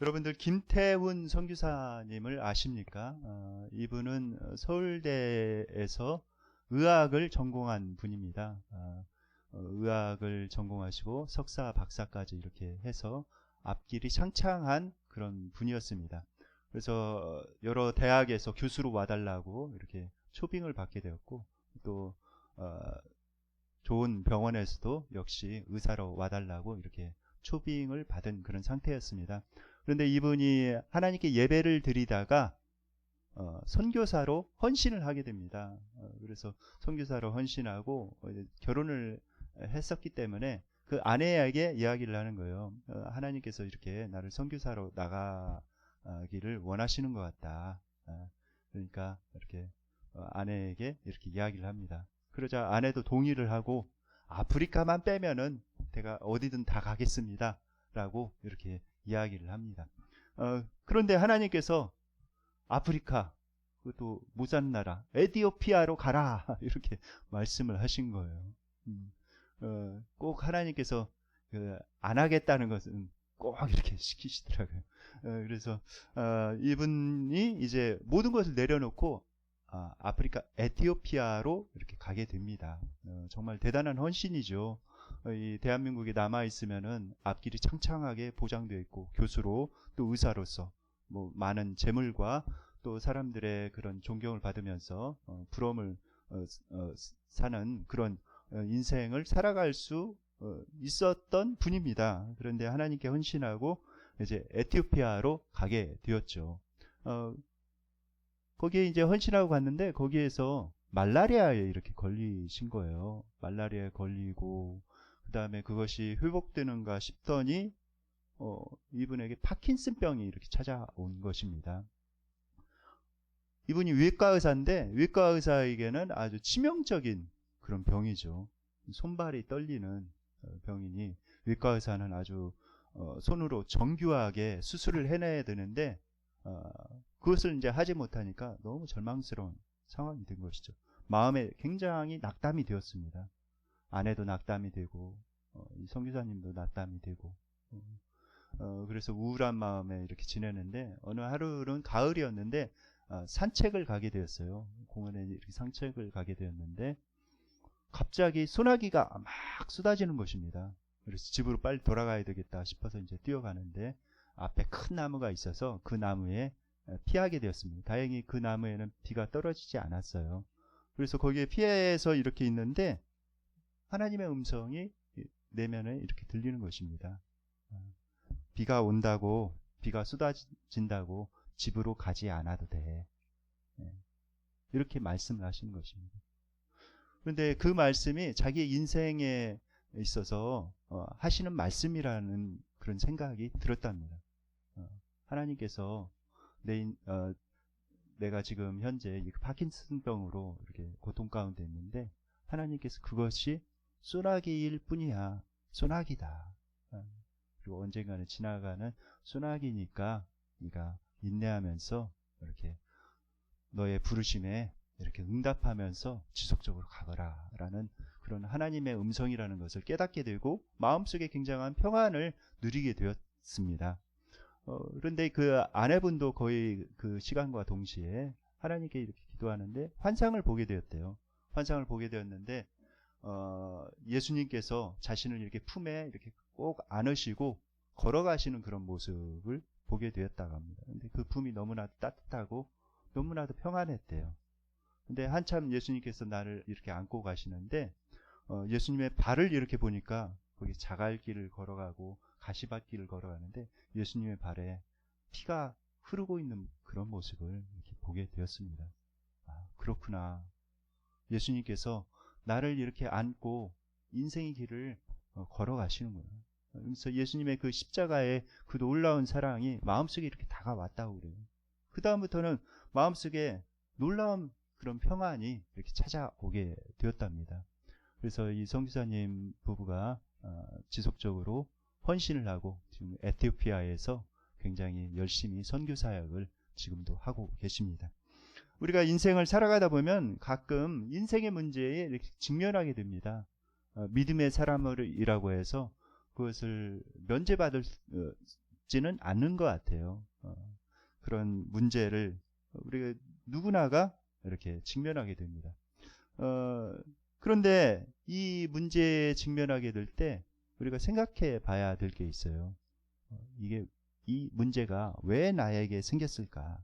여러분들 김태훈 선교사님을 아십니까? 이분은 서울대에서 의학을 전공한 분입니다. 의학을 전공하시고 석사, 박사까지 이렇게 해서 앞길이 창창한 그런 분이었습니다. 그래서 여러 대학에서 교수로 와달라고 이렇게 초빙을 받게 되었고, 또 좋은 병원에서도 역시 의사로 와달라고 이렇게 초빙을 받은 그런 상태였습니다. 그런데 이분이 하나님께 예배를 드리다가 선교사로 헌신을 하게 됩니다. 그래서 선교사로 헌신하고 결혼을 했었기 때문에 그 아내에게 이야기를 하는 거예요. 하나님께서 이렇게 나를 선교사로 나가기를 원하시는 것 같다. 그러니까 이렇게 아내에게 이렇게 이야기를 합니다. 그러자 아내도 동의를 하고 아프리카만 빼면은 제가 어디든 다 가겠습니다 라고 이렇게 이야기를 합니다. 그런데 하나님께서 아프리카, 그것도 못 사는 나라 에티오피아로 가라 이렇게 말씀을 하신 거예요. 꼭 하나님께서 안 하겠다는 것은 꼭 이렇게 시키시더라고요. 그래서 이분이 이제 모든 것을 내려놓고 아프리카 에티오피아로 이렇게 가게 됩니다. 정말 대단한 헌신이죠. 이 대한민국에 남아 있으면은 앞길이 창창하게 보장되어 있고 교수로 또 의사로서 뭐 많은 재물과 또 사람들의 그런 존경을 받으면서 부러움을 사는 그런 인생을 살아갈 수 있었던 분입니다. 그런데 하나님께 헌신하고 이제 에티오피아로 가게 되었죠. 거기에 이제 헌신하고 갔는데 거기에서 말라리아에 이렇게 걸리신 거예요. 말라리아에 걸리고 그 다음에 그것이 회복되는가 싶더니 이분에게 파킨슨병이 이렇게 찾아온 것입니다. 이분이 외과 의사인데 외과 의사에게는 아주 치명적인 그런 병이죠. 손발이 떨리는 병이니 외과 의사는 아주 손으로 정교하게 수술을 해내야 되는데 그것을 이제 하지 못하니까 너무 절망스러운 상황이 된 것이죠. 마음에 굉장히 낙담이 되었습니다. 아내도 낙담이 되고 이 선교사님도 낙담이 되고 그래서 우울한 마음에 이렇게 지내는데 어느 하루는 가을이었는데 산책을 가게 되었어요. 공원에 이렇게 산책을 가게 되었는데 갑자기 소나기가 막 쏟아지는 것입니다. 그래서 집으로 빨리 돌아가야 되겠다 싶어서 이제 뛰어가는데 앞에 큰 나무가 있어서 그 나무에 피하게 되었습니다. 다행히 그 나무에는 비가 떨어지지 않았어요. 그래서 거기에 피해서 이렇게 있는데 하나님의 음성이 내면에 이렇게 들리는 것입니다. 비가 온다고, 비가 쏟아진다고 집으로 가지 않아도 돼. 이렇게 말씀을 하시는 것입니다. 그런데 그 말씀이 자기의 인생에 있어서 하시는 말씀이라는 그런 생각이 들었답니다. 하나님께서 내가 지금 현재 파킨슨병으로 이렇게 고통 가운데 있는데 하나님께서 그것이 소나기일 뿐이야. 소나기다. 그리고 언젠가는 지나가는 소나기니까 네가 인내하면서 이렇게 너의 부르심에 이렇게 응답하면서 지속적으로 가거라 라는 그런 하나님의 음성이라는 것을 깨닫게 되고 마음속에 굉장한 평안을 누리게 되었습니다. 그런데 그 아내분도 거의 그 시간과 동시에 하나님께 이렇게 기도하는데 환상을 보게 되었대요. 환상을 보게 되었는데 예수님께서 자신을 이렇게 품에 이렇게 꼭 안으시고 걸어가시는 그런 모습을 보게 되었다고 합니다. 근데 그 품이 너무나도 따뜻하고 너무나도 평안했대요. 근데 한참 예수님께서 나를 이렇게 안고 가시는데 예수님의 발을 이렇게 보니까 거기 자갈길을 걸어가고 가시밭길을 걸어가는데 예수님의 발에 피가 흐르고 있는 그런 모습을 이렇게 보게 되었습니다. 그렇구나. 예수님께서 나를 이렇게 안고 인생의 길을 걸어가시는구나. 그래서 예수님의 그 십자가의 그 놀라운 사랑이 마음속에 이렇게 다가왔다고 그래요. 그 다음부터는 마음속에 놀라운 그런 평안이 이렇게 찾아오게 되었답니다. 그래서 이 선교사님 부부가 지속적으로 헌신을 하고 지금 에티오피아에서 굉장히 열심히 선교 사역을 지금도 하고 계십니다. 우리가 인생을 살아가다 보면 가끔 인생의 문제에 이렇게 직면하게 됩니다. 믿음의 사람이라고 해서 그것을 면제받을 죽지는 않는 것 같아요. 그런 문제를 우리가 누구나가 이렇게 직면하게 됩니다. 그런데 이 문제에 직면하게 될 때 우리가 생각해 봐야 될 게 있어요. 이 문제가 왜 나에게 생겼을까?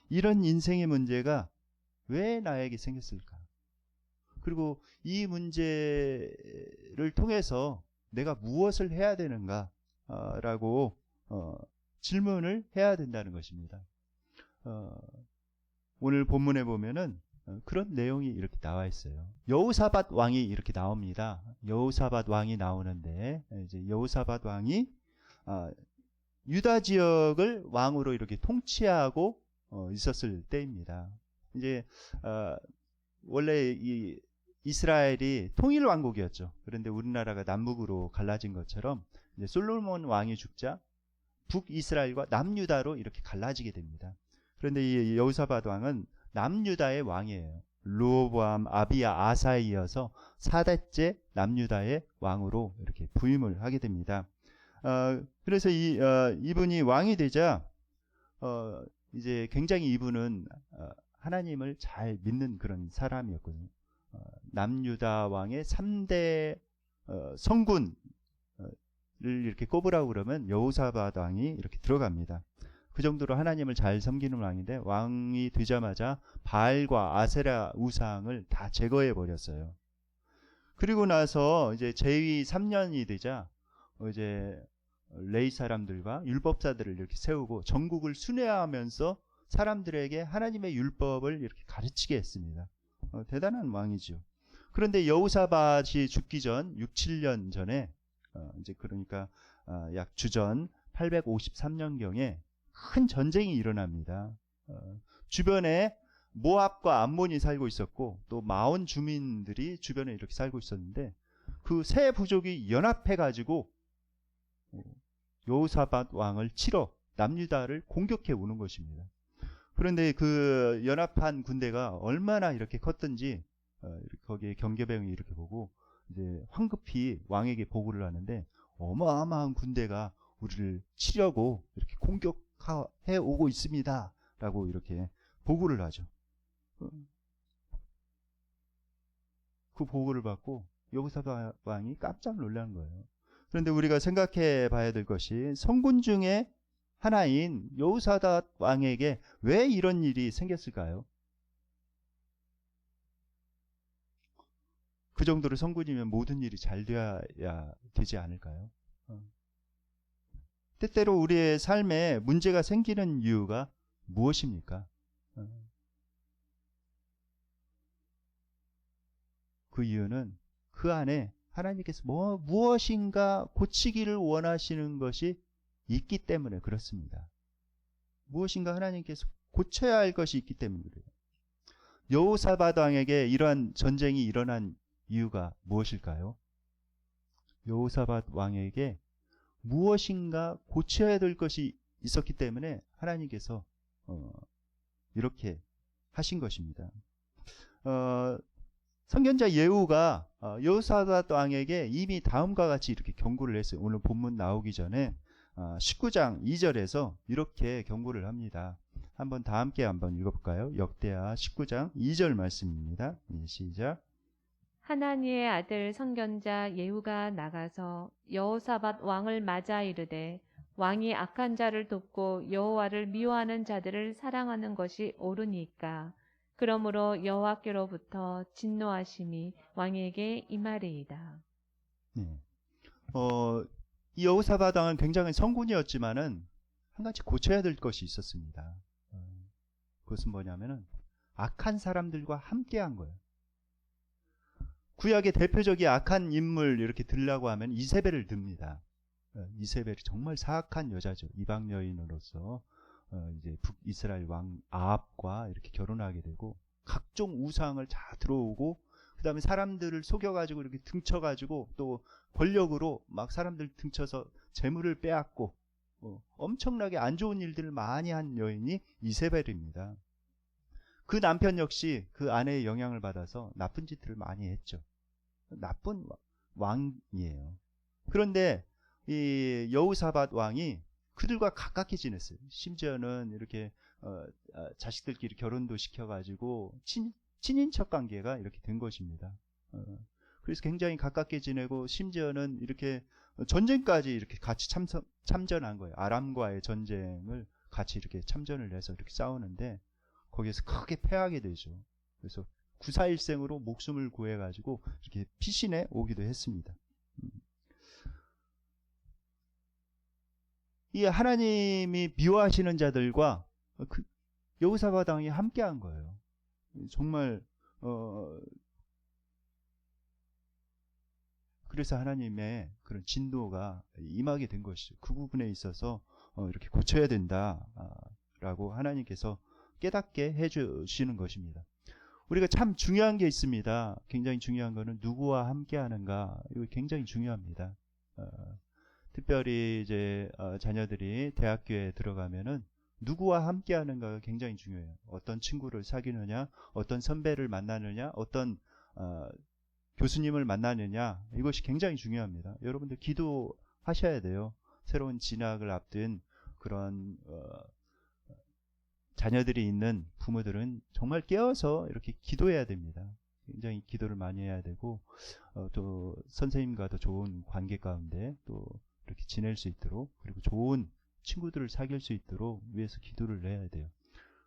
이런 인생의 문제가 왜 나에게 생겼을까? 그리고 이 문제를 통해서 내가 무엇을 해야 되는가? 라고 질문을 해야 된다는 것입니다. 오늘 본문에 보면은 그런 내용이 이렇게 나와 있어요. 여호사밧 왕이 이렇게 나옵니다. 여호사밧 왕이 나오는데 이제 여호사밧 왕이 유다 지역을 왕으로 이렇게 통치하고 있었을 때입니다. 이제 원래 이 이스라엘이 통일 왕국이었죠. 그런데 우리나라가 남북으로 갈라진 것처럼 이제 솔로몬 왕이 죽자 북이스라엘과 남유다로 이렇게 갈라지게 됩니다. 그런데 이 여호사밧 왕은 남유다의 왕이에요. 르호보암, 아비야, 아사에 이어서 4대째 남유다의 왕으로 이렇게 부임을 하게 됩니다. 그래서 이분이 왕이 되자 이제 굉장히 이분은 하나님을 잘 믿는 그런 사람이었거든요. 남유다 왕의 3대 성군을 이렇게 꼽으라고 그러면 여호사밧 왕이 이렇게 들어갑니다. 그 정도로 하나님을 잘 섬기는 왕인데 왕이 되자마자 바알과 아세라 우상을 다 제거해 버렸어요. 그리고 나서 이제 재위 3년이 되자 이제 레위 사람들과 율법사들을 이렇게 세우고 전국을 순회하면서 사람들에게 하나님의 율법을 이렇게 가르치게 했습니다. 대단한 왕이죠. 그런데 여호사밧이 죽기 전 6, 7년 전에 이제 그러니까 약 주전 853년경에 큰 전쟁이 일어납니다. 주변에 모압과 암몬이 살고 있었고 또 마온 주민들이 주변에 이렇게 살고 있었는데 그 세 부족이 연합해 가지고 여호사밧 왕을 치러 남유다를 공격해 오는 것입니다. 그런데 그 연합한 군대가 얼마나 이렇게 컸던지 거기에 경계병이 이렇게 보고 이제 황급히 왕에게 보고를 하는데 어마어마한 군대가 우리를 치려고 이렇게 공격해 오고 있습니다. 라고 이렇게 보고를 하죠. 그 보고를 받고 여호사밧 왕이 깜짝 놀란 거예요. 그런데 우리가 생각해 봐야 될 것이 성군 중에 하나인 여호사밧 왕에게 왜 이런 일이 생겼을까요? 그 정도로 성군이면 모든 일이 잘 되어야 되지 않을까요? 때때로 우리의 삶에 문제가 생기는 이유가 무엇입니까? 그 이유는 그 안에 하나님께서 무엇인가 고치기를 원하시는 것이 있기 때문에 그렇습니다. 무엇인가 하나님께서 고쳐야 할 것이 있기 때문에 그래요. 여호사밧 왕에게 이러한 전쟁이 일어난 이유가 무엇일까요? 여호사밧 왕에게 무엇인가 고쳐야 될 것이 있었기 때문에 하나님께서 이렇게 하신 것입니다. 선견자 예후가 여호사밧 왕에게 이미 다음과 같이 이렇게 경고를 했어요. 오늘 본문 나오기 전에 19장 2절에서 이렇게 경고를 합니다. 한번 다 함께 한번 읽어볼까요? 역대하 19장 2절 말씀입니다. 시작. 하나니의 아들 선견자 예후가 나가서 여호사밧 왕을 맞아 이르되 왕이 악한 자를 돕고 여호와를 미워하는 자들을 사랑하는 것이 옳으니까 그러므로 여호와께로부터 진노하심이 왕에게 임하리이다. 네. 이 여호사밧 왕은 굉장히 성군이었지만은 한 가지 고쳐야 될 것이 있었습니다. 그것은 뭐냐면은 악한 사람들과 함께한 거예요. 구약의 대표적인 악한 인물 이렇게 들라고 하면 이세벨을 듭니다. 이세벨이 정말 사악한 여자죠. 이방 여인으로서 이제 북이스라엘 왕 아합과 이렇게 결혼하게 되고 각종 우상을 다 들어오고 그 다음에 사람들을 속여가지고 이렇게 등쳐가지고 또 권력으로 막 사람들 등쳐서 재물을 빼앗고 엄청나게 안 좋은 일들을 많이 한 여인이 이세벨입니다. 그 남편 역시 그 아내의 영향을 받아서 나쁜 짓들을 많이 했죠. 나쁜 왕이에요. 그런데 이 여호사밧 왕이 그들과 가깝게 지냈어요. 심지어는 이렇게 자식들끼리 결혼도 시켜가지고 친인척 관계가 이렇게 된 것입니다. 그래서 굉장히 가깝게 지내고 심지어는 이렇게 전쟁까지 이렇게 같이 참전한 거예요. 아람과의 전쟁을 같이 이렇게 참전을 해서 이렇게 싸우는데 거기에서 크게 패하게 되죠. 그래서 구사일생으로 목숨을 구해가지고 이렇게 피신해 오기도 했습니다. 이 하나님이 미워하시는 자들과 그 여호사밧 왕이 함께한 거예요. 정말 그래서 하나님의 그런 진노가 임하게 된 것이죠. 그 부분에 있어서 이렇게 고쳐야 된다라고 하나님께서 깨닫게 해주시는 것입니다. 우리가 참 중요한 게 있습니다. 굉장히 중요한 거는 누구와 함께하는가. 이거 굉장히 중요합니다. 특별히 이제 자녀들이 대학교에 들어가면은 누구와 함께하는가가 굉장히 중요해요. 어떤 친구를 사귀느냐, 어떤 선배를 만나느냐, 어떤 교수님을 만나느냐, 이것이 굉장히 중요합니다. 여러분들 기도하셔야 돼요. 새로운 진학을 앞둔 그런 자녀들이 있는 부모들은 정말 깨어서 이렇게 기도해야 됩니다. 굉장히 기도를 많이 해야 되고 또 선생님과도 좋은 관계 가운데 또 이렇게 지낼 수 있도록, 그리고 좋은 친구들을 사귈 수 있도록 위해서 기도를 해야 돼요.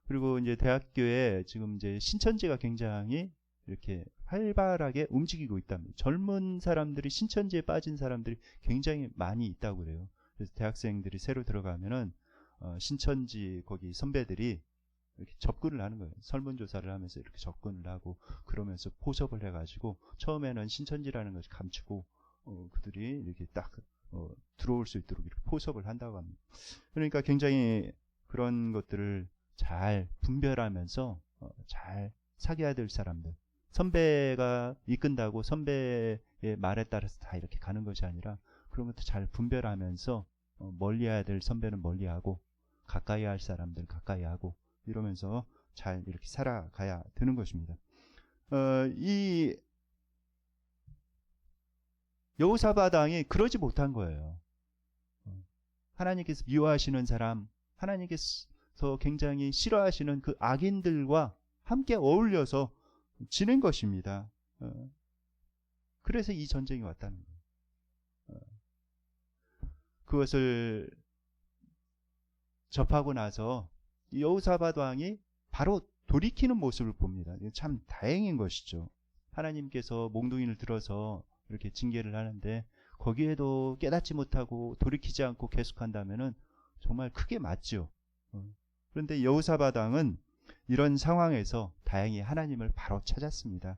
그리고 이제 대학교에 지금 이제 신천지가 굉장히 이렇게 활발하게 움직이고 있답니다. 젊은 사람들이 신천지에 빠진 사람들이 굉장히 많이 있다고 그래요. 그래서 대학생들이 새로 들어가면은 신천지 거기 선배들이 이렇게 접근을 하는 거예요. 설문조사를 하면서 이렇게 접근을 하고 그러면서 포섭을 해가지고 처음에는 신천지라는 것을 감추고 그들이 이렇게 딱 들어올 수 있도록 이렇게 포섭을 한다고 합니다. 그러니까 굉장히 그런 것들을 잘 분별하면서 잘 사귀어야 될 사람들, 선배가 이끈다고 선배의 말에 따라서 다 이렇게 가는 것이 아니라 그런 것도 잘 분별하면서 멀리해야 될 선배는 멀리하고 가까이 할 사람들 가까이 하고 이러면서 잘 이렇게 살아가야 되는 것입니다. 이 여호사밧 왕이 그러지 못한 거예요. 하나님께서 미워하시는 사람, 하나님께서 굉장히 싫어하시는 그 악인들과 함께 어울려서 지낸 것입니다. 그래서 이 전쟁이 왔다는 거예요. 그것을 접하고 나서 여호사밧 왕이 바로 돌이키는 모습을 봅니다. 참 다행인 것이죠. 하나님께서 몽둥이를 들어서 이렇게 징계를 하는데 거기에도 깨닫지 못하고 돌이키지 않고 계속한다면은 정말 크게 맞죠. 그런데 여호사밧 왕은 이런 상황에서 다행히 하나님을 바로 찾았습니다.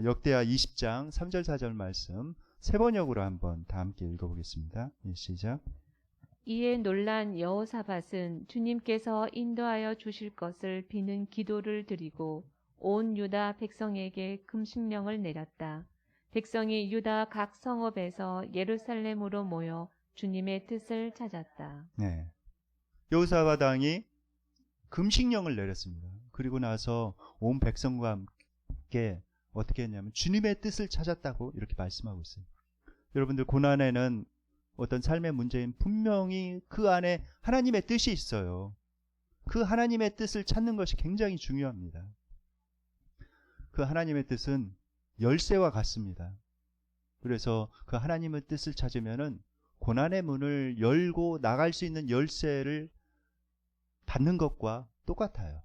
역대하 20장 3절 4절 말씀 세 번역으로 한번 다 함께 읽어보겠습니다. 시작. 이에 놀란 여호사밧은 주님께서 인도하여 주실 것을 비는 기도를 드리고 온 유다 백성에게 금식령을 내렸다. 백성이 유다 각 성읍에서 예루살렘으로 모여 주님의 뜻을 찾았다. 네. 여호사밧 왕이 금식령을 내렸습니다. 그리고 나서 온 백성과 함께 어떻게 했냐면 주님의 뜻을 찾았다고 이렇게 말씀하고 있어요. 여러분들 고난에는 어떤 삶의 문제인 분명히 그 안에 하나님의 뜻이 있어요. 그 하나님의 뜻을 찾는 것이 굉장히 중요합니다. 그 하나님의 뜻은 열쇠와 같습니다. 그래서 그 하나님의 뜻을 찾으면은 고난의 문을 열고 나갈 수 있는 열쇠를 받는 것과 똑같아요.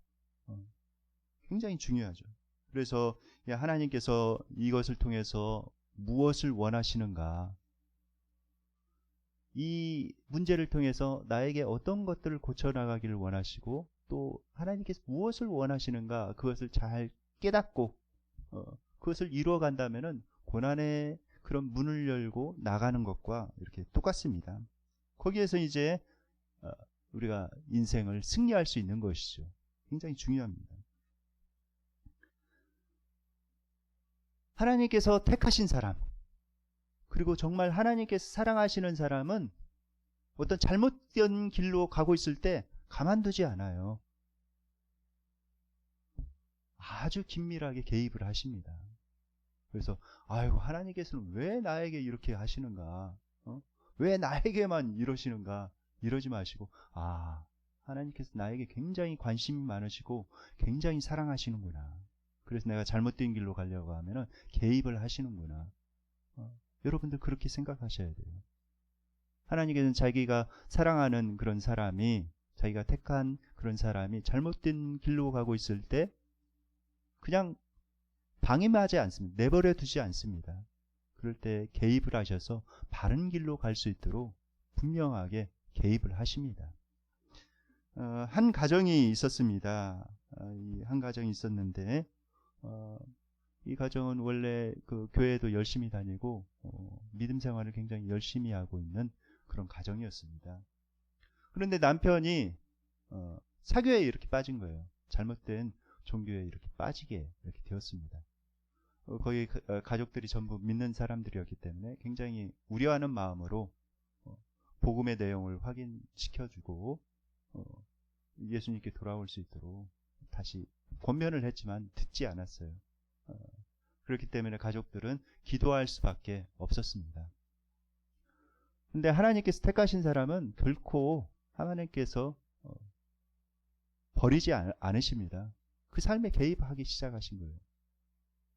굉장히 중요하죠. 그래서 하나님께서 이것을 통해서 무엇을 원하시는가, 이 문제를 통해서 나에게 어떤 것들을 고쳐나가기를 원하시고 또 하나님께서 무엇을 원하시는가, 그것을 잘 깨닫고 그것을 이루어간다면은 고난의 그런 문을 열고 나가는 것과 이렇게 똑같습니다. 거기에서 이제 우리가 인생을 승리할 수 있는 것이죠. 굉장히 중요합니다. 하나님께서 택하신 사람, 그리고 정말 하나님께서 사랑하시는 사람은 어떤 잘못된 길로 가고 있을 때 가만두지 않아요. 아주 긴밀하게 개입을 하십니다. 그래서 아이고, 하나님께서는 왜 나에게 이렇게 하시는가? 왜 나에게만 이러시는가? 이러지 마시고, 아, 하나님께서 나에게 굉장히 관심이 많으시고 굉장히 사랑하시는구나. 그래서 내가 잘못된 길로 가려고 하면은 개입을 하시는구나. 여러분들 그렇게 생각하셔야 돼요. 하나님께서는 자기가 사랑하는 그런 사람이, 자기가 택한 그런 사람이 잘못된 길로 가고 있을 때 그냥 방임하지 않습니다. 내버려 두지 않습니다. 그럴 때 개입을 하셔서 바른 길로 갈 수 있도록 분명하게 개입을 하십니다. 한 가정이 있었습니다. 이 한 가정이 있었는데 이 가정은 원래 그 교회도 열심히 다니고 믿음 생활을 굉장히 열심히 하고 있는 그런 가정이었습니다. 그런데 남편이 사교에 이렇게 빠진 거예요. 잘못된 종교에 이렇게 빠지게 이렇게 되었습니다. 거기 가족들이 전부 믿는 사람들이었기 때문에 굉장히 우려하는 마음으로 복음의 내용을 확인시켜주고 예수님께 돌아올 수 있도록 다시 권면을 했지만 듣지 않았어요. 그렇기 때문에 가족들은 기도할 수밖에 없었습니다. 근데 하나님께서 택하신 사람은 결코 하나님께서 버리지 않으십니다. 그 삶에 개입하기 시작하신 거예요.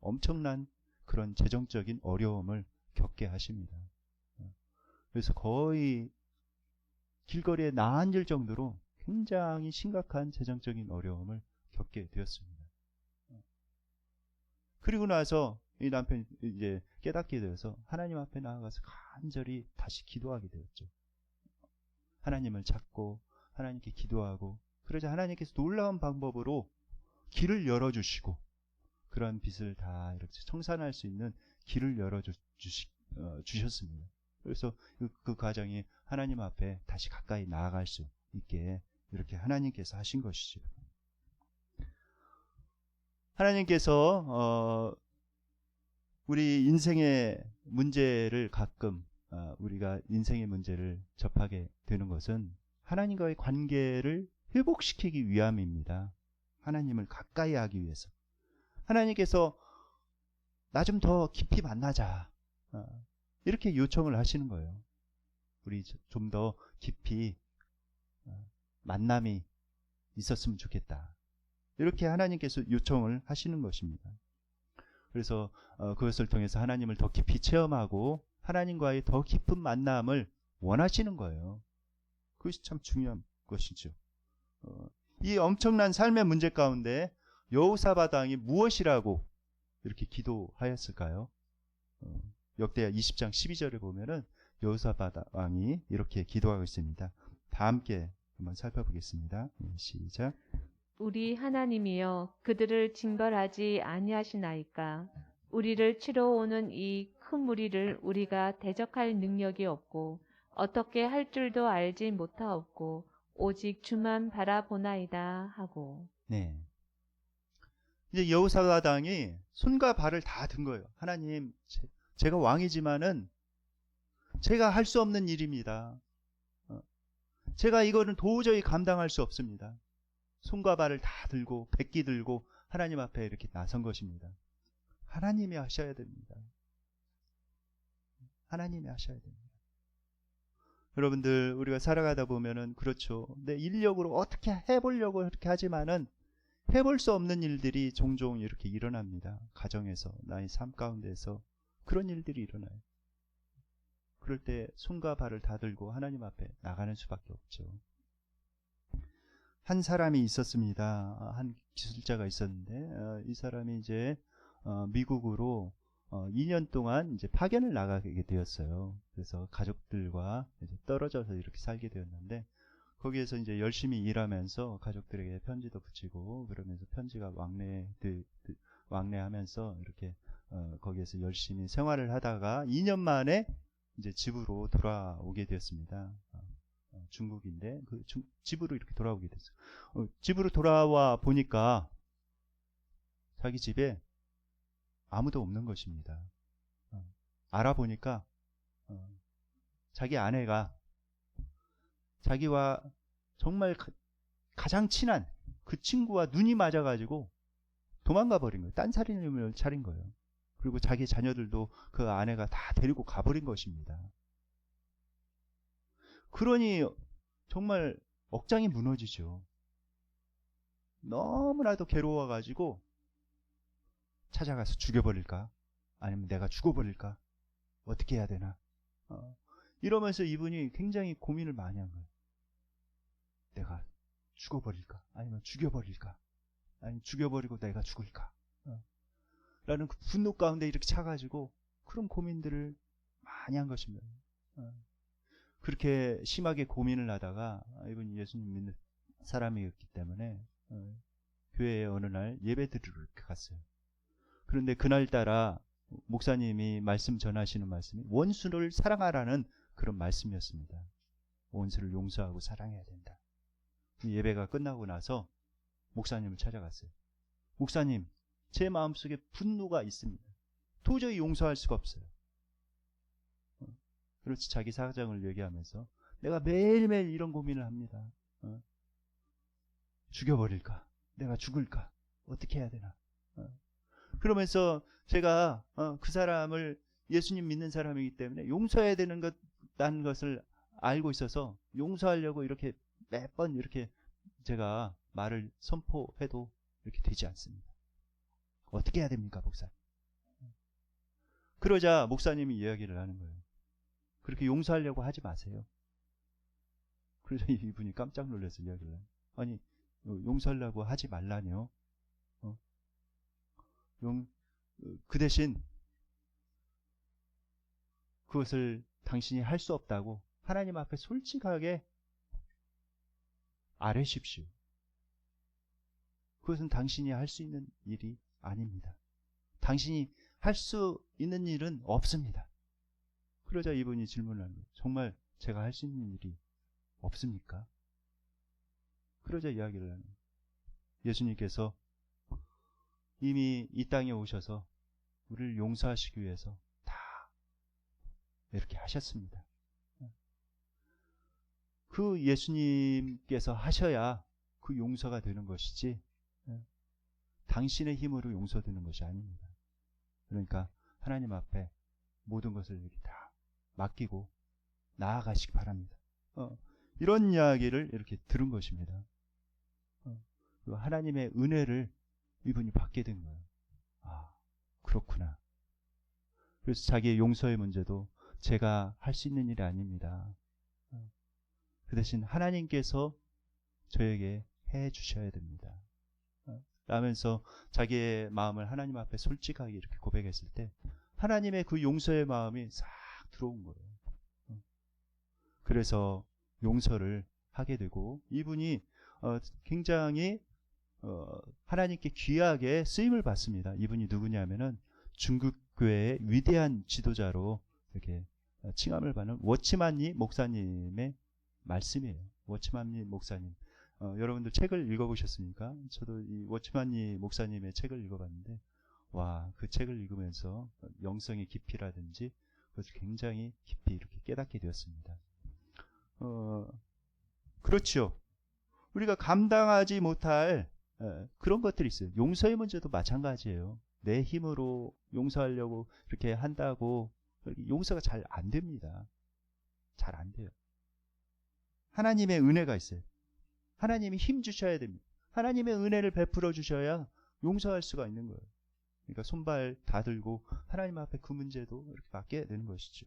엄청난 그런 재정적인 어려움을 겪게 하십니다. 그래서 거의 길거리에 나앉을 정도로 굉장히 심각한 재정적인 어려움을 겪게 되었습니다. 그리고 나서 이 남편이 이제 깨닫게 되어서 하나님 앞에 나아가서 간절히 다시 기도하게 되었죠. 하나님을 찾고 하나님께 기도하고, 그러자 하나님께서 놀라운 방법으로 길을 열어주시고 그런 빚을 다 이렇게 청산할 수 있는 길을 주셨습니다. 그래서 그 과정이 하나님 앞에 다시 가까이 나아갈 수 있게 이렇게 하나님께서 하신 것이죠. 하나님께서 우리 인생의 문제를 가끔 우리가 인생의 문제를 접하게 되는 것은 하나님과의 관계를 회복시키기 위함입니다. 하나님을 가까이 하기 위해서. 하나님께서 나 좀 더 깊이 만나자, 이렇게 요청을 하시는 거예요. 우리 좀 더 깊이 만남이 있었으면 좋겠다, 이렇게 하나님께서 요청을 하시는 것입니다. 그래서 그것을 통해서 하나님을 더 깊이 체험하고 하나님과의 더 깊은 만남을 원하시는 거예요. 그것이 참 중요한 것이죠. 이 엄청난 삶의 문제 가운데 여호사밧 왕이 무엇이라고 이렇게 기도하였을까요? 역대하 20장 12절에 보면은 여호사밧 왕이 이렇게 기도하고 있습니다. 다 함께 한번 살펴보겠습니다. 시작. 우리 하나님이여 그들을 징벌하지 아니하시나이까. 우리를 치러 오는 이 큰 무리를 우리가 대적할 능력이 없고 어떻게 할 줄도 알지 못하옵고 오직 주만 바라보나이다 하고. 네. 이제 여호사밧 왕이 손과 발을 다 든 거예요. 하나님, 제가 왕이지만은 제가 할 수 없는 일입니다. 제가 이거는 도저히 감당할 수 없습니다. 손과 발을 다 들고 백기 들고 하나님 앞에 이렇게 나선 것입니다. 하나님이 하셔야 됩니다. 하나님이 하셔야 됩니다. 여러분들, 우리가 살아가다 보면은 그렇죠. 내 인력으로 어떻게 해보려고 이렇게 하지만은 해볼 수 없는 일들이 종종 이렇게 일어납니다. 가정에서, 나의 삶 가운데서 그런 일들이 일어나요. 그럴 때 손과 발을 다 들고 하나님 앞에 나가는 수밖에 없죠. 한 사람이 있었습니다. 한 기술자가 있었는데 이 사람이 이제 미국으로 2년 동안 이제 파견을 나가게 되었어요. 그래서 가족들과 이제 떨어져서 이렇게 살게 되었는데, 거기에서 이제 열심히 일하면서 가족들에게 편지도 붙이고 그러면서 편지가 왕래하면서 이렇게 거기에서 열심히 생활을 하다가 2년 만에 이제 집으로 돌아오게 되었습니다. 중국인데 집으로 이렇게 돌아오게 됐어요. 집으로 돌아와 보니까 자기 집에 아무도 없는 것입니다. 알아보니까 자기 아내가 자기와 정말 가장 친한 그 친구와 눈이 맞아가지고 도망가 버린 거예요. 딴살인을 차린 거예요. 그리고 자기 자녀들도 그 아내가 다 데리고 가버린 것입니다. 그러니 정말 억장이 무너지죠. 너무나도 괴로워가지고 찾아가서 죽여버릴까? 아니면 내가 죽어버릴까? 어떻게 해야 되나? 이러면서 이분이 굉장히 고민을 많이 한 거예요. 내가 죽어버릴까? 아니면 죽여버릴까? 아니면 죽여버리고 내가 죽을까? 라는 그 분노 가운데 이렇게 차가지고 그런 고민들을 많이 한 것입니다. 그렇게 심하게 고민을 하다가 이분이 예수님 믿는 사람이었기 때문에 교회에 어느 날 예배 드리러 이렇게 갔어요. 그런데 그날따라 목사님이 말씀 전하시는 말씀이 원수를 사랑하라는 그런 말씀이었습니다. 원수를 용서하고 사랑해야 된다. 예배가 끝나고 나서 목사님을 찾아갔어요. 목사님, 제 마음속에 분노가 있습니다. 도저히 용서할 수가 없어요. 그렇지, 자기 사정을 얘기하면서 내가 매일매일 이런 고민을 합니다. 죽여버릴까? 내가 죽을까? 어떻게 해야 되나? 그러면서 제가 그 사람을 예수님 믿는 사람이기 때문에 용서해야 되는 것다는 것을 알고 있어서 용서하려고 이렇게 몇 번 이렇게 제가 말을 선포해도 이렇게 되지 않습니다. 어떻게 해야 됩니까, 목사님? 그러자 목사님이 이야기를 하는 거예요. 그렇게 용서하려고 하지 마세요. 그래서 이분이 깜짝 놀라서 이야기를 해요. 아니, 용서하려고 하지 말라뇨. 그 대신 그것을 당신이 할 수 없다고 하나님 앞에 솔직하게 아뢰십시오. 그것은 당신이 할 수 있는 일이 아닙니다. 당신이 할 수 있는 일은 없습니다. 그러자 이분이 질문을 하는 거예요. 정말 제가 할 수 있는 일이 없습니까? 그러자 이야기를 하는 거예요. 예수님께서 이미 이 땅에 오셔서 우리를 용서하시기 위해서 다 이렇게 하셨습니다. 그 예수님께서 하셔야 그 용서가 되는 것이지 당신의 힘으로 용서되는 것이 아닙니다. 그러니까 하나님 앞에 모든 것을 이렇게 다 맡기고 나아가시기 바랍니다. 이런 이야기를 이렇게 들은 것입니다. 하나님의 은혜를 이분이 받게 된 거예요. 아, 그렇구나. 그래서 자기의 용서의 문제도 제가 할 수 있는 일이 아닙니다. 그 대신 하나님께서 저에게 해 주셔야 됩니다. 라면서 자기의 마음을 하나님 앞에 솔직하게 이렇게 고백했을 때 하나님의 그 용서의 마음이 싹 들어온 거예요. 그래서 용서를 하게 되고 이분이 굉장히 하나님께 귀하게 쓰임을 받습니다. 이분이 누구냐면은 중국 교회의 위대한 지도자로 이렇게 칭함을 받는 워치만니 목사님의 말씀이에요. 워치만니 목사님. 여러분들 책을 읽어보셨습니까? 저도 이 워치만니 목사님의 책을 읽어봤는데 와, 그 책을 읽으면서 영성의 깊이라든지 그것을 굉장히 깊이 이렇게 깨닫게 되었습니다. 그렇죠. 우리가 감당하지 못할 그런 것들이 있어요. 용서의 문제도 마찬가지예요. 내 힘으로 용서하려고 이렇게 한다고 용서가 잘 안 됩니다. 잘 안 돼요. 하나님의 은혜가 있어요. 하나님이 힘 주셔야 됩니다. 하나님의 은혜를 베풀어 주셔야 용서할 수가 있는 거예요. 그러니까 손발 다 들고 하나님 앞에 그 문제도 이렇게 맡게 되는 것이죠.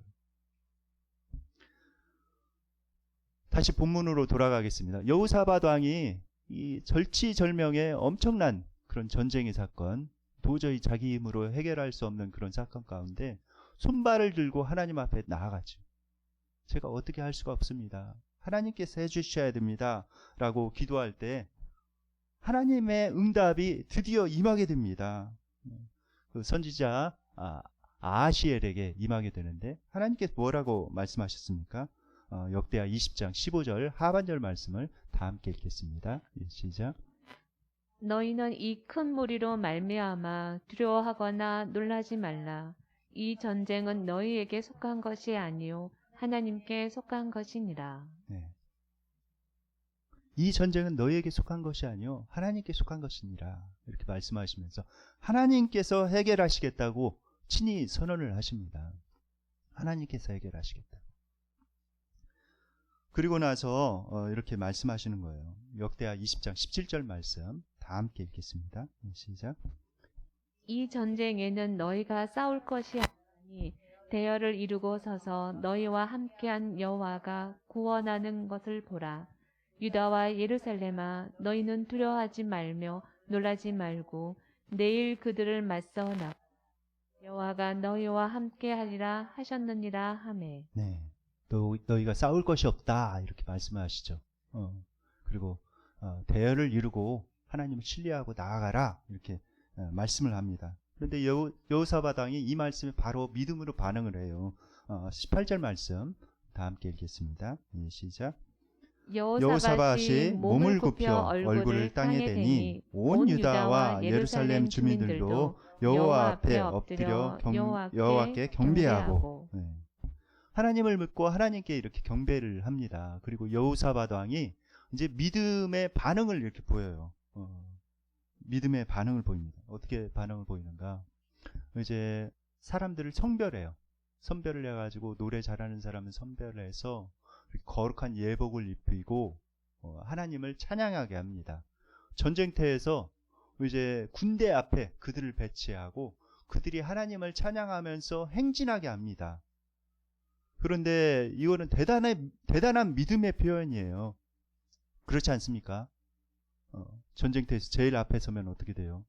다시 본문으로 돌아가겠습니다. 여호사밧 왕이 이 절치절명의 엄청난 그런 전쟁의 사건, 도저히 자기 힘으로 해결할 수 없는 그런 사건 가운데 손발을 들고 하나님 앞에 나아가죠. 제가 어떻게 할 수가 없습니다. 하나님께서 해주셔야 됩니다. 라고 기도할 때 하나님의 응답이 드디어 임하게 됩니다. 그 선지자 아하시엘에게 임하게 되는데 하나님께서 뭐라고 말씀하셨습니까? 역대하 20장 15절 하반절 말씀을 다 함께 읽겠습니다. 시작. 너희는 이 큰 무리로 말미암아 두려워하거나 놀라지 말라. 이 전쟁은 너희에게 속한 것이 아니요 하나님께 속한 것이니라. 네. 이 전쟁은 너희에게 속한 것이 아니요 하나님께 속한 것이니라. 이렇게 말씀하시면서 하나님께서 해결하시겠다고 친히 선언을 하십니다. 하나님께서 해결하시겠다. 그리고 나서 이렇게 말씀하시는 거예요. 역대하 20장 17절 말씀 다 함께 읽겠습니다. 시작. 이 전쟁에는 너희가 싸울 것이 아니니 대열을 이루고 서서 너희와 함께한 여호와가 구원하는 것을 보라. 유다와 예루살렘아, 너희는 두려워하지 말며 놀라지 말고 내일 그들을 맞서 나가. 여호와가 너희와 함께하리라 하셨느니라 하매. 네, 너희가 싸울 것이 없다 이렇게 말씀하시죠. 그리고 대열을 이루고 하나님을 신뢰하고 나아가라 이렇게 말씀을 합니다. 그런데 여호사밧 왕이 이 말씀에 바로 믿음으로 반응을 해요. 18절 말씀 다 함께 읽겠습니다. 시작. 여호사밧이 몸을 굽혀 얼굴을 땅에 대니 온 유다와 예루살렘 주민들도 여호와 앞에 엎드려 여호와께 경배하고. 네. 하나님을 믿고 하나님께 이렇게 경배를 합니다. 그리고 여호사밧 왕이 이제 믿음의 반응을 이렇게 보여요. 믿음의 반응을 보입니다. 어떻게 반응을 보이는가? 이제 사람들을 선별해요. 선별을 해가지고 노래 잘하는 사람은 선별해서 거룩한 예복을 입히고 하나님을 찬양하게 합니다. 전쟁터에서 이제 군대 앞에 그들을 배치하고 그들이 하나님을 찬양하면서 행진하게 합니다. 그런데 이거는 대단한 믿음의 표현이에요. 그렇지 않습니까? 전쟁터에서 제일 앞에 서면 어떻게 돼요?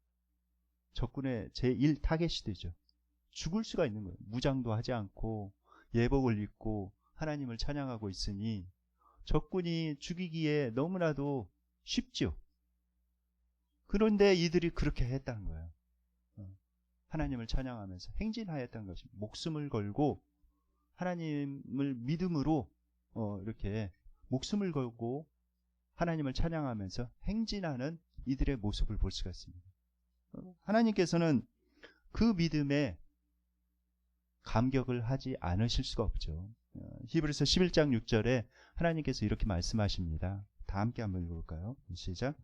적군의 제1 타겟이 되죠. 죽을 수가 있는 거예요. 무장도 하지 않고 예복을 입고 하나님을 찬양하고 있으니 적군이 죽이기에 너무나도 쉽죠. 그런데 이들이 그렇게 했다는 거예요. 하나님을 찬양하면서 행진하였다는 것입니다. 목숨을 걸고 하나님을 믿음으로 이렇게 목숨을 걸고 하나님을 찬양하면서 행진하는 이들의 모습을 볼 수가 있습니다. 하나님께서는 그 믿음에 감격을 하지 않으실 수가 없죠. 히브리서 11장 6절에 하나님께서 이렇게 말씀하십니다. 다 함께 한번 읽어볼까요? 시작.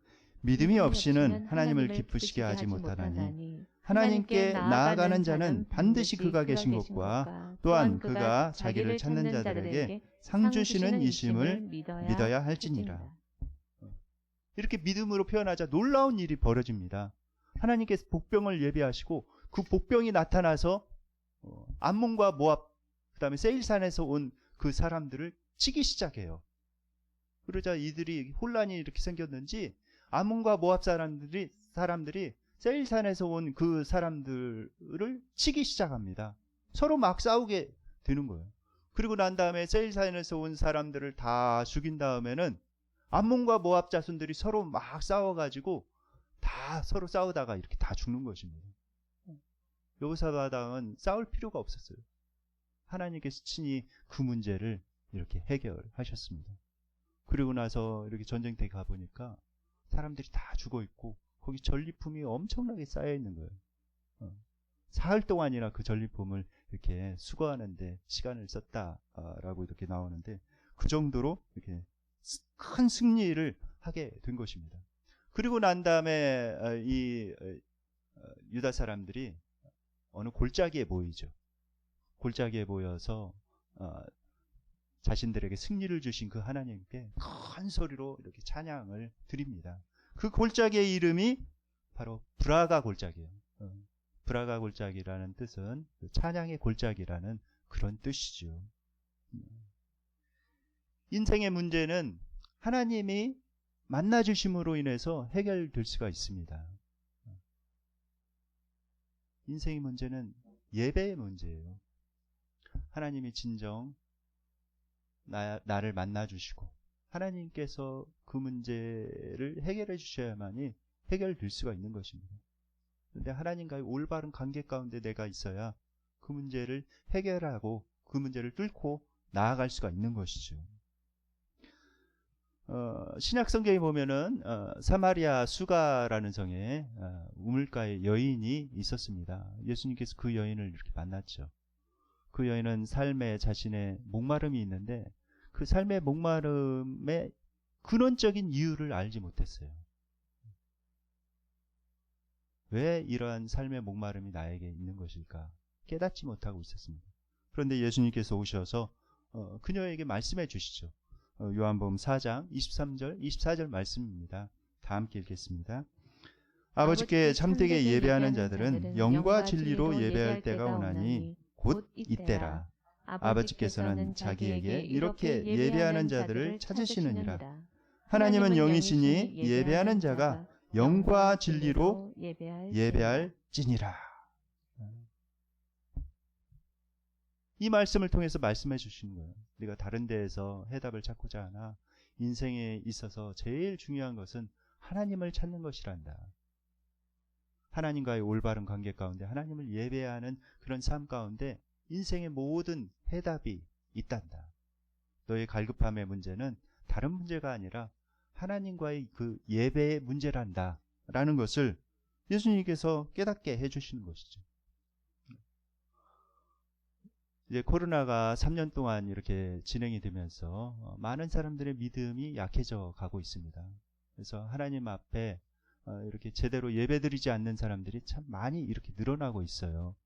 믿음이 없이는 하나님을 기쁘시게 하지 못하나니 하나님께 나아가는 자는 반드시 그가 계신 곳과 또한 그가 자기를 찾는 자들에게 상 주시는 이심을 믿어야 할지니라. 이렇게 믿음으로 표현하자 놀라운 일이 벌어집니다. 하나님께서 복병을 예비하시고 그 복병이 나타나서 암몬과 모압 그다음에 세일산에서 온 그 사람들을 치기 시작해요. 그러자 이들이 혼란이 이렇게 생겼는지 암몬과 모압 사람들이 세일산에서 온 그 사람들을 치기 시작합니다. 서로 막 싸우게 되는 거예요. 그리고 난 다음에 세일산에서 온 사람들을 다 죽인 다음에는 암몬과 모압 자손들이 서로 막 싸워가지고 다 서로 싸우다가 이렇게 다 죽는 것입니다. 여호사밧 왕은 싸울 필요가 없었어요. 하나님께서 친히 그 문제를 이렇게 해결하셨습니다. 그리고 나서 이렇게 전쟁터에 가보니까 사람들이 다 죽어 있고 거기 전리품이 엄청나게 쌓여 있는 거예요. 사흘 동안이나 그 전리품을 이렇게 수거하는데 시간을 썼다라고 이렇게 나오는데 그 정도로 이렇게 큰 승리를 하게 된 것입니다. 그리고 난 다음에 이 유다 사람들이 어느 골짜기에 모이죠. 골짜기에 모여서 자신들에게 승리를 주신 그 하나님께 큰 소리로 이렇게 찬양을 드립니다. 그 골짜기의 이름이 바로 브라가 골짜기예요. 브라가 골짜기라는 뜻은 찬양의 골짜기라는 그런 뜻이죠. 인생의 문제는 하나님이 만나주심으로 인해서 해결될 수가 있습니다. 인생의 문제는 예배의 문제예요. 하나님이 진정 나를 만나주시고 하나님께서 그 문제를 해결해 주셔야만이 해결될 수가 있는 것입니다. 그런데 하나님과의 올바른 관계 가운데 내가 있어야 그 문제를 해결하고 그 문제를 뚫고 나아갈 수가 있는 것이죠. 신약 성경에 보면은 사마리아 수가라는 성에 우물가에 여인이 있었습니다. 예수님께서 그 여인을 이렇게 만났죠. 그 여인은 삶에 자신의 목마름이 있는데 그 삶의 목마름의 근원적인 이유를 알지 못했어요. 왜 이러한 삶의 목마름이 나에게 있는 것일까? 깨닫지 못하고 있었습니다. 그런데 예수님께서 오셔서 그녀에게 말씀해 주시죠. 요한복음 4장 23절, 24절 말씀입니다. 다 함께 읽겠습니다. 아버지께 참되게 예배하는 자들은 영과 진리로 예배할 때가 오나니 곧 이때라. 아버지께서는 자기에게 이렇게 예배하는 자들을 찾으시느니라. 하나님은 영이시니 예배하는 자가 영과 진리로 예배할지니라. 이 말씀을 통해서 말씀해 주시는 거예요. 우리가 다른 데에서 해답을 찾고자 하나 인생에 있어서 제일 중요한 것은 하나님을 찾는 것이란다. 하나님과의 올바른 관계 가운데 하나님을 예배하는 그런 삶 가운데 인생의 모든 해답이 있단다. 너의 갈급함의 문제는 다른 문제가 아니라 하나님과의 그 예배의 문제란다 라는 것을 예수님께서 깨닫게 해주시는 것이죠. 이제 코로나가 3년 동안 이렇게 진행이 되면서 많은 사람들의 믿음이 약해져 가고 있습니다. 그래서 하나님 앞에 이렇게 제대로 예배드리지 않는 사람들이 참 많이 이렇게 늘어나고 있어요.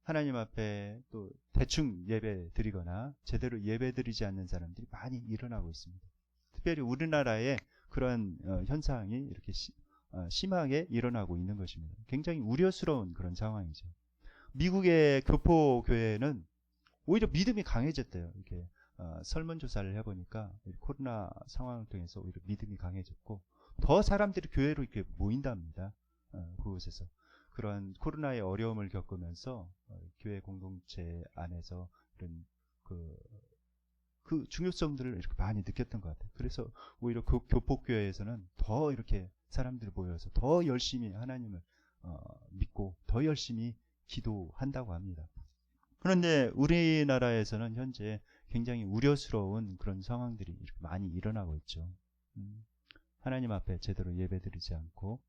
하나님 앞에 또 대충 예배 드리거나 제대로 예배 드리지 않는 사람들이 많이 일어나고 있습니다. 특별히 우리나라에 그런 현상이 이렇게 심하게 일어나고 있는 것입니다. 굉장히 우려스러운 그런 상황이죠. 미국의 교포교회는 오히려 믿음이 강해졌대요. 이렇게 설문조사를 해보니까 코로나 상황을 통해서 오히려 믿음이 강해졌고 더 사람들이 교회로 이렇게 모인답니다. 그곳에서. 그런 코로나의 어려움을 겪으면서 교회 공동체 안에서 이런 그 중요성들을 이렇게 많이 느꼈던 것 같아요. 그래서 오히려 교폭교회에서는 더 이렇게 사람들이 모여서 더 열심히 하나님을 믿고 더 열심히 기도한다고 합니다. 그런데 우리나라에서는 현재 굉장히 우려스러운 그런 상황들이 이렇게 많이 일어나고 있죠. 하나님 앞에 제대로 예배드리지 않고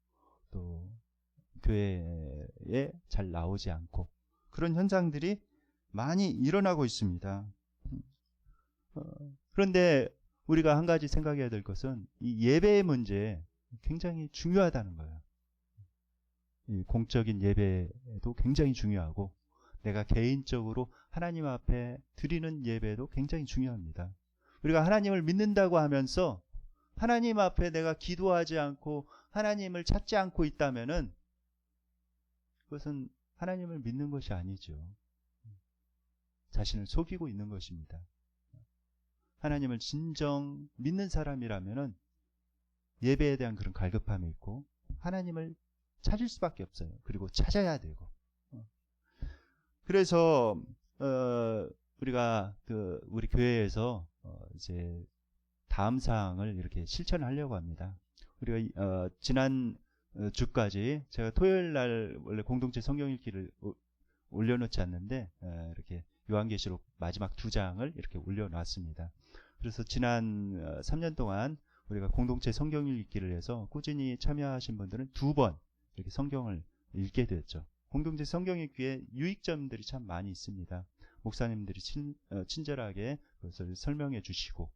또 교회에 잘 나오지 않고 그런 현상들이 많이 일어나고 있습니다. 그런데 우리가 한 가지 생각해야 될 것은 이 예배의 문제 굉장히 중요하다는 거예요. 이 공적인 예배도 굉장히 중요하고 내가 개인적으로 하나님 앞에 드리는 예배도 굉장히 중요합니다. 우리가 하나님을 믿는다고 하면서 하나님 앞에 내가 기도하지 않고 하나님을 찾지 않고 있다면은 그것은 하나님을 믿는 것이 아니죠. 자신을 속이고 있는 것입니다. 하나님을 진정 믿는 사람이라면은 예배에 대한 그런 갈급함이 있고 하나님을 찾을 수밖에 없어요. 그리고 찾아야 되고. 그래서 우리가 우리 교회에서 이제 다음 사항을 이렇게 실천하려고 합니다. 우리가 지난 주까지 제가 토요일 날 원래 공동체 성경 읽기를 올려놓지 않는데 이렇게 요한계시록 마지막 2장을 이렇게 올려놨습니다. 그래서 지난 3년 동안 우리가 공동체 성경 읽기를 해서 꾸준히 참여하신 분들은 2번 이렇게 성경을 읽게 됐죠. 공동체 성경 읽기에 유익점들이 참 많이 있습니다. 목사님들이 친절하게 그것을 설명해 주시고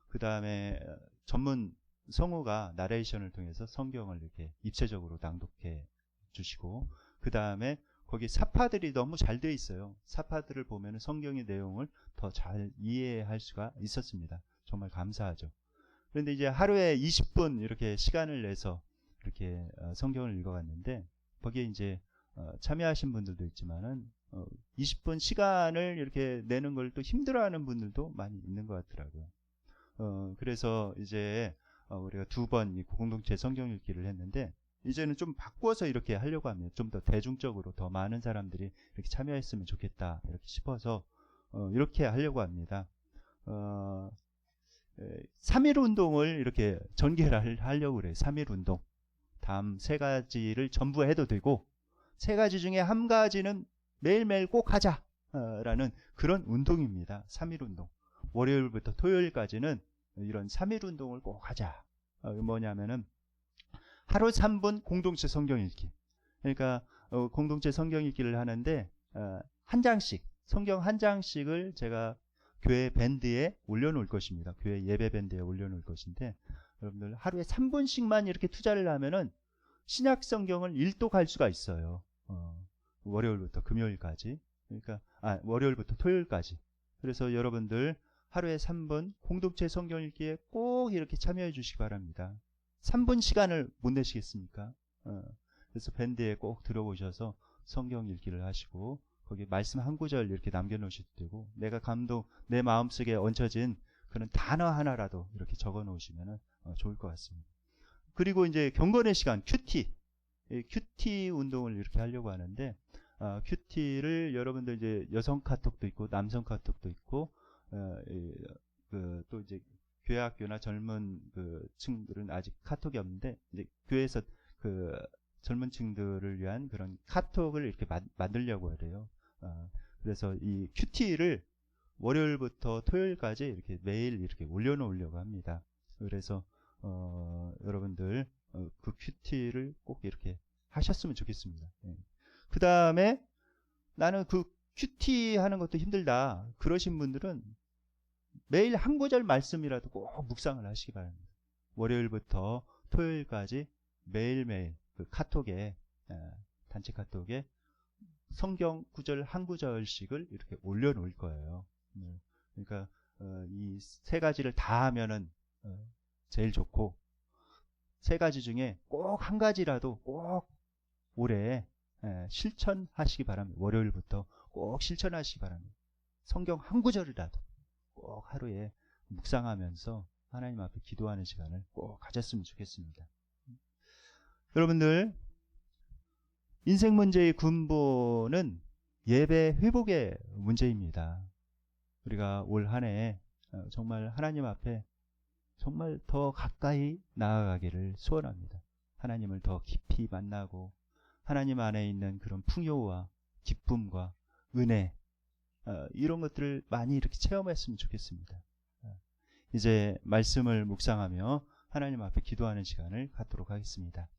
그 다음에 전문 성우가 나레이션을 통해서 성경을 이렇게 입체적으로 낭독해 주시고 그 다음에 거기 사파들이 너무 잘 돼 있어요. 사파들을 보면 성경의 내용을 더 잘 이해할 수가 있었습니다. 정말 감사하죠. 그런데 이제 하루에 20분 이렇게 시간을 내서 이렇게 성경을 읽어갔는데 거기에 이제 참여하신 분들도 있지만은 20분 시간을 이렇게 내는 걸 또 힘들어하는 분들도 많이 있는 것 같더라고요. 그래서 이제 우리가 2번 공동체 성경 읽기를 했는데 이제는 좀 바꿔서 이렇게 하려고 합니다. 좀 더 대중적으로 더 많은 사람들이 이렇게 참여했으면 좋겠다 이렇게 싶어서 이렇게 하려고 합니다. 3.1 운동을 이렇게 전개를 하려고 그래요. 3.1 운동. 다음 3가지를 전부 해도 되고 3가지 중에 1가지는 매일매일 꼭 하자 라는 그런 운동입니다. 3.1 운동. 월요일부터 토요일까지는 이런 3.1 운동을 꼭 하자. 뭐냐면은 하루 3분 공동체 성경 읽기. 그러니까 공동체 성경 읽기를 하는데 한 장씩 성경 한 장씩을 제가 교회 밴드에 올려놓을 것입니다. 교회 예배 밴드에 올려놓을 것인데 여러분들 하루에 3분씩만 이렇게 투자를 하면은 신약 성경을 읽독할 수가 있어요. 월요일부터 금요일까지. 그러니까 월요일부터 토요일까지. 그래서 여러분들 하루에 3분 공동체 성경 읽기에 꼭 이렇게 참여해 주시기 바랍니다. 3분 시간을 못 내시겠습니까? 그래서 밴드에 꼭 들어오셔서 성경 읽기를 하시고 거기 말씀 한 구절 이렇게 남겨놓으셔도 되고 내가 내 마음속에 얹혀진 그런 단어 하나라도 이렇게 적어놓으시면 좋을 것 같습니다. 그리고 이제 경건의 시간 큐티 운동을 이렇게 하려고 하는데 큐티를 여러분들 이제 여성 카톡도 있고 남성 카톡도 있고 또 이제 교회 학교나 젊은 그 층들은 아직 카톡이 없는데 이제 교회에서 그 젊은 층들을 위한 그런 카톡을 이렇게 만들려고 해요. 그래서 이 큐티를 월요일부터 토요일까지 이렇게 매일 이렇게 올려놓으려고 합니다. 그래서 여러분들 그 큐티를 꼭 이렇게 하셨으면 좋겠습니다. 그 다음에 나는 그 큐티 하는 것도 힘들다 그러신 분들은 매일 한 구절 말씀이라도 꼭 묵상을 하시기 바랍니다. 월요일부터 토요일까지 매일매일 그 카톡에 단체 카톡에 성경 구절 한 구절씩을 이렇게 올려놓을 거예요. 그러니까 이 세 가지를 다 하면은 제일 좋고 세 가지 중에 꼭 한 가지라도 꼭 올해 실천하시기 바랍니다. 월요일부터 꼭 실천하시기 바랍니다. 성경 한 구절이라도 꼭 하루에 묵상하면서 하나님 앞에 기도하는 시간을 꼭 가졌으면 좋겠습니다. 여러분들 인생 문제의 근본은 예배 회복의 문제입니다. 우리가 올 한 해 정말 하나님 앞에 정말 더 가까이 나아가기를 소원합니다. 하나님을 더 깊이 만나고 하나님 안에 있는 그런 풍요와 기쁨과 은혜 이런 것들을 많이 이렇게 체험했으면 좋겠습니다. 이제 말씀을 묵상하며 하나님 앞에 기도하는 시간을 갖도록 하겠습니다.